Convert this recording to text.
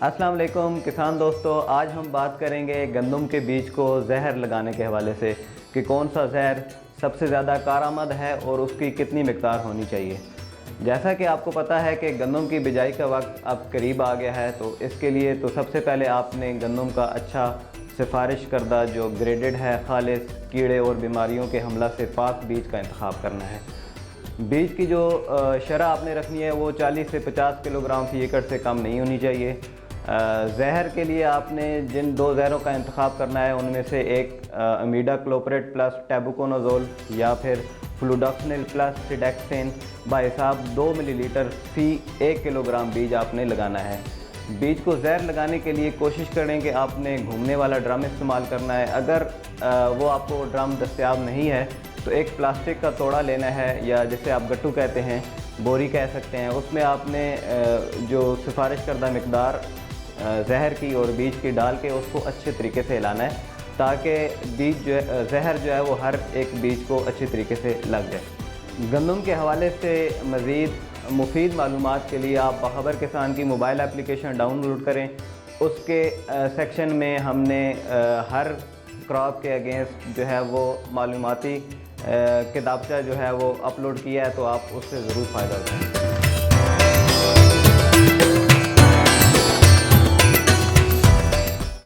अस्सलाम वालेकुम किसान दोस्तों, आज हम बात करेंगे गंदम के बीज को जहर लगाने के हवाले से कि कौन सा जहर सबसे ज़्यादा कारआमद है और उसकी कितनी मिकदार होनी चाहिए। जैसा कि आपको पता है कि गंदम की बिजाई का वक्त अब करीब आ गया है, तो इसके लिए तो सबसे पहले आपने गंदम का अच्छा सिफारिश करदा जो ग्रेडेड है, खालिस कीड़े और बीमारियों के हमला से पाक बीज का इंतखाब करना है। बीज की जो शरह आपने रखनी है वो 40 से 50 किलोग्राम फी एकड़ से कम नहीं होनी चाहिए। जहर के लिए आपने जिन दो जहरों का इंतखाब करना है उनमें से एक इमिडाक्लोप्रिड प्लस टेबुकोनाजोल या फिर फ्लूडोक्सिनिल प्लस सिडेक्सिन बाहिसाब 2 मिलीलीटर फी 1 किलोग्राम बीज आपने लगाना है। बीज को जहर लगाने के लिए कोशिश करें कि आपने घूमने वाला ड्रम इस्तेमाल करना है। अगर वो आपको ड्रम दस्तयाब नहीं है तो एक प्लास्टिक का तोड़ा लेना है, या जिसे आप गट्टू कहते हैं, बोरी कह सकते हैं। उसमें आपने जो सिफारिश करदा मिकदार जहर की और बीज की डाल के उसको अच्छे तरीके से हिलाना है ताकि बीज जो है जहर जो है वो हर एक बीज को अच्छी तरीके से लग जाए। गंदम के हवाले से मज़ीद मुफीद मालूमात के लिए आप बाखबर किसान की मोबाइल एप्लीकेशन डाउनलोड करें। उसके सेक्शन में हमने हर क्रॉप के अगेंस्ट जो है वो मालूमाती किताबचा जो है वो अपलोड किया है, तो आप उससे ज़रूर फ़ायदा उठाएँ।